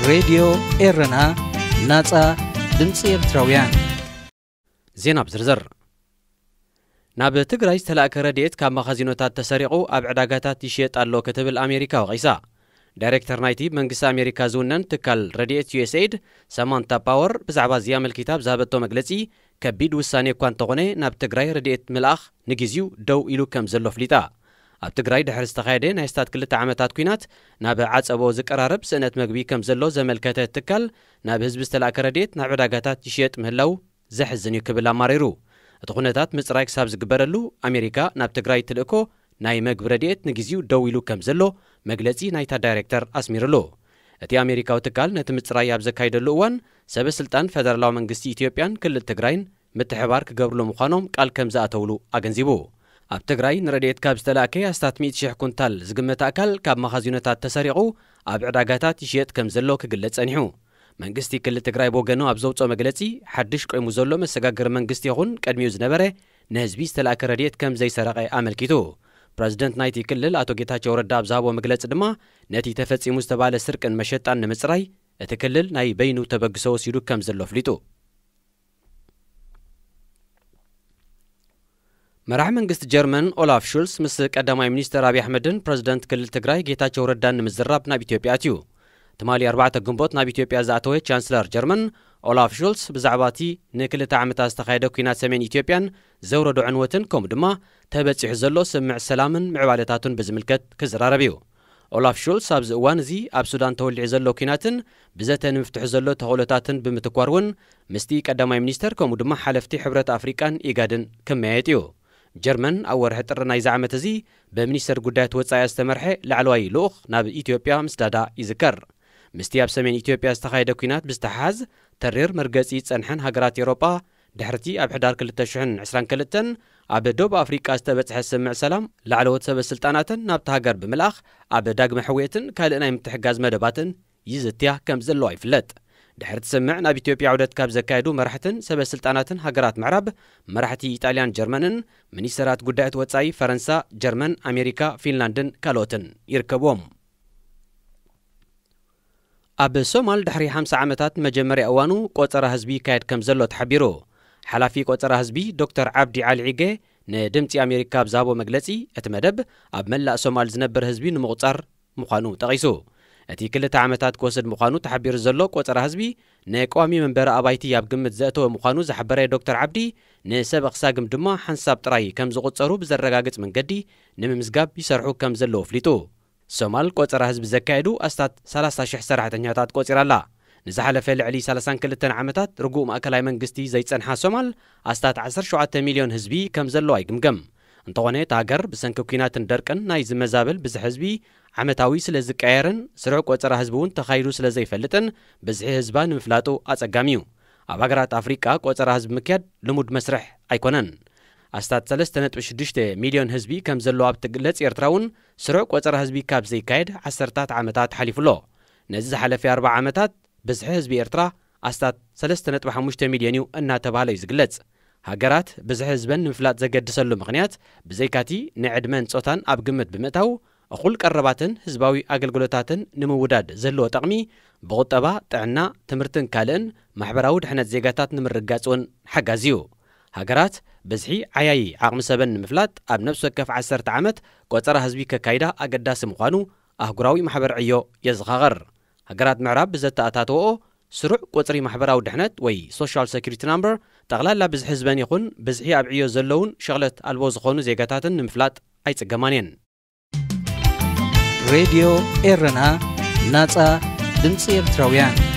راديو إيرنا ناصا دمص إرتراويان زينب زرزر ناب تግራይ ዝተላእከ ረድኤት ካብ መኻዚኖታት ተሰሪቑ ኣብ ዕዳጋታት ይሽየጥ ኣሎ ክትብል ኣሜሪካ ወቒሳ ዳይሬክተር ናይቲ መንግስቲ ኣሜሪካ ዝውነን ትካል ረድኤት USAID ሳማንታ ፓወር ብዛዕባ እዚ ኣመልኪታ ብዛሃበቶ መግለጺ ከቢድ ውሳኔ እኳ እንተኾነ ናብ ትግራይ ረድኤት ምልኣኽ ንግዚኡ ደው ኢሉ ከም ዘሎ ፍሊጣ ኣብ ትግራይ ድሕሪ ዝተኻየደ ናይ ስታት 2 ዓመታት ኩናት ናብ ዓጸቦ ዝቀራረብ ስእነት መግቢ ከም ዘሎ ዘመልከተ ትካል ናብ ህዝቢ ዝተላእከ ረድኤት ናብ ዕዳጋታት ይሽየጥ ምህላው ዘሕዝን እዩ ክብል ኣማሪሩ እቲ ኩነታት ምጽራይ ክሳብ ዝግበረሉ ኣሜሪካ ናብ ትግራይ ትልእኮ ናይ መግቢ ረድኤት ንግዚኡ ደው ኢሉ ከም ዘሎ መግለጺ ናይታ ዳይሬክተር ኣስሚሩሉ እቲ ኣሜሪካዊ ትካል ነቲ ምጽራይ ኣብ ዘካይደሉ እዋን ሰበስልጣን ፌደራላዊ መንግስቲ ኢትዮጵያን ክልል ትግራይን ምትሕባር ክገብርሉ ምዃኖም ቃል ከም ዝኣተውሉ ኣገንዚቡ ኣብ ትግራይ ንረድኤት ካብ ዝተላእከ ኣስታት 100,000 ኩንታል ዝግመት ኣካል ካብ መኻዚኖታት ተሰሪቑ ኣብ ዕዳጋታት ይሽየጥ ከም ዘሎ ክግለጽ ጸኒሑ መንግስቲ ክልል ትግራይ በወገኑ ኣብ ዘውፅኦ መግለጺ ሓድሽ ቆይሙ ዘሎ መሰጋገሪ መንግስቲ ይኹን ቀድሚኡ ዝነበረ ንህዝቢ ዝተላእከ ረድኤት ከም ዘይሰረቐ ኣመልኪቱ ፕረዚደንት ናይቲ ክልል ኣቶ ጌታቸው ረዳ ኣብ ዝሃቦ መግለጺ ድማ ነቲ ተፈጺሙ ዝተባለ ስርቅን መሸጣን ንምጽራይ እቲ ክልል ናይ በይኑ ተበግሶ ወሲዱ ከም ዘሎ ፍሊጡ መራሒ መንግስቲ ጀርመን ኦላፍ ሹልስ ምስ ቀዳማይ ሚኒስትር አብይ አሕመድን ፕረዚደንት ክልል ትግራይ ጌታቸው ረዳን ንምዝራብ ናብ ኢትዮጵያ ኣትዩ ትማሊ 4 ግንቦት ናብ ኢትዮጵያ ዝኣተወ ቻንስለር ጀርመን ኦላፍ ሹልስ ብዛዕባ እቲ ንክልተ ዓመታት ዝተኻየደ ኩናት ሰሜን ኢትዮጵያን ዘውረዶ ዕንወትን ከምኡ ድማ ተበፂሑ ዘሎ ስምዕ ሰላምን ምዕባለታቱን ብዝምልከት ክዘራረብ እዩ ኦላፍ ሹልስ ኣብዚ እዋን እዚ ኣብ ሱዳን ተወሊዑ ዘሎ ኩናትን ብዘተ ንምፍትሑ ዘሎ ተኽእሎታትን ብምትኳር እውን ምስቲ ቀዳማይ ሚኒስትር ከምኡ ድማ ሓለፍቲ ሕብረት ኣፍሪቃን ኢጋድን ክመያየጥ እዩ ጀርመን ኣብ ወርሒ ጥሪ ናይዚ ዓመት እዚ በሚኒስተር ጉዳያት ወጻኢ ዝተመርሐ ላዕለዋይ ልኡኽ ናብ ኢትዮጵያ ምስዳዳ ይዝከር ምስቲ ኣብ ሰሜን ኢትዮጵያ ዝተኻየደ ኩናት ብዝተሓሓዝ ተሪር መርገጺ ጸንሐን ሃገራት ኤውሮጳ ድሕርቲ ኣብ ሕዳር 2022 ኣብ ደቡብ ኣፍሪቃ ዝተበጽሐ ስምዕ ሰላም ላዕለዎት ሰበስልጣናትን ናብቲ ሃገር ብምልኣኽ ኣብ ዳግመ ሕውየትን ካልእ ናይ ምትሕጋዝ መደባትን ይዝትያ ከም ዘለዋ ይፍለጥ ድሕርቲ ስምዕ ናብ ኢትዮጵያ ዑደት ካብ ዘካየዱ መራሕትን ሰበስልጣናትን ሃገራት ምዕራብ መራሕቲ ኢጣልያን ጀርመንን ሚኒስትራት ጉዳያት ወጻኢ ፈረንሳ ጀርመን ኣሜሪካ ፊንላንድን ካልኦትን ይርከብዎም ኣብ ሶማል ድሕሪ 50 ዓመታት መጀመርያ እዋኑ ቆፀራ ህዝቢ ይካየድ ከም ዘሎ ተሓቢሩ ሓላፊ ቆፀራ ህዝቢ ዶክተር ዓብዲ ዓሊ ዒጌ ንድምፂ ኣሜሪካ ብዛሃቦ መግለጺ እቲ መደብ ኣብ መላእ ሶማል ዝነብር ህዝቢ ንምቁፃር ምዃኑ ጠቒሱ እቲ 2 ዓመታት ክወስድ ምዃኑ ተሓቢሩ ዘሎ ቆፀራ ህዝቢ ንቋሚ መንበሪ ኣባይቲ ኣብ ግምት ዘእተወ ምዃኑ ዝሓበረ ዶክተር ዓብዲ ንሰብ ኣኽሳግም ድማ ሓንሳብ ጥራይ ከም ዝቁፀሩ ብዘረጋግጽ መንገዲ ንምምዝጋብ ይሰርሑ ከም ዘለዎ ፍሊጡ ሶማል ቆፀራ ህዝቢ ዘካየዱ ኣስታት 30,000 ሰራሕተኛታት ቆፂራላ ንዝሓለፈ ልዕሊ 32 ዓመታት ርጉእ ማእከላይ መንግስቲ ዘይጸንሓ ሶማል ኣስታት 17 ሚልዮን ህዝቢ ከም ዘለዋ ይግምገም እንተኾነ እቲ ሃገር ብሰንኪ ኩናትን ደርቅን ናይ ዝመዛበል ብዝሒ ህዝቢ ዓመታዊ ስለ ዝቀየርን ስሩዕ ቆፀራ ህዝቢ እውን ተኻይዱ ስለ ዘይፈልጥን ብዝሒ ህዝባ ንምፍላጡ ኣጸጋሚ እዩ ኣብ ሃገራት ኣፍሪቃ ቆፀራ ህዝቢ ምክያድ ልሙድ መስርሕ ኣይኮነን ኣስታት 3.6 ሚልዮን ህዝቢ ከም ዘለዎ ኣብ ትግለጽ ኤርትራ እውን ስሩዕ ቆፀራ ህዝቢ ካብ ዘይካየድ 10 ዓመታት ሓሊፉሎ ነዚ ዝሓለፈ 40 ዓመታት ብዝሒ ህዝቢ ኤርትራ ኣስታት 3.5 ሚልዮን እዩ እናተባሃለ እዩ ዝግለጽ ሃገራት ብዝሒ ህዝበን ንምፍላጥ ዘገድሰሉ ምኽንያት ብዘይካቲ ንዕድመን ጾታን ኣብ ግምት ብምእታው እኹል ቀረባትን ህዝባዊ ኣገልግሎታትን ንምውዳድ ዘለዎ ጠቕሚ ብቁጠባ ጥዕና ትምህርትን ካልእን ማሕበራዊ ድሕነት ዜጋታት ንምርጋጽ እውን ሓጋዝ እዩ ሃገራት ብዝሒ ዓያይ ዓቕሚ ሰበን ንምፍላጥ ኣብ ነፍሲ ወከፍ 10 ዓመት ቆፀራ ህዝቢ ከካይዳ ኣገዳሲ ምዃኑ ኣህጉራዊ ማሕበር ዕዮ የዘኻኽር ሃገራት ምዕራብ ብዘተኣታተወኦ ስሩዕ ቁፅሪ ማሕበራዊ ድሕነት ወይ ሶሻል ሴኩሪቲ ናምበር ጠቕላላ ብዝሒ ህዝበን ይኹን ብዝሒ ኣብ ዕዮ ዘለውን ሸቕለት ኣልቦ ዝኾኑ ዜጋታትን ንምፍላጥ ኣይጽገማን እየን راديو إيرنا ناصا دمص إرتراويان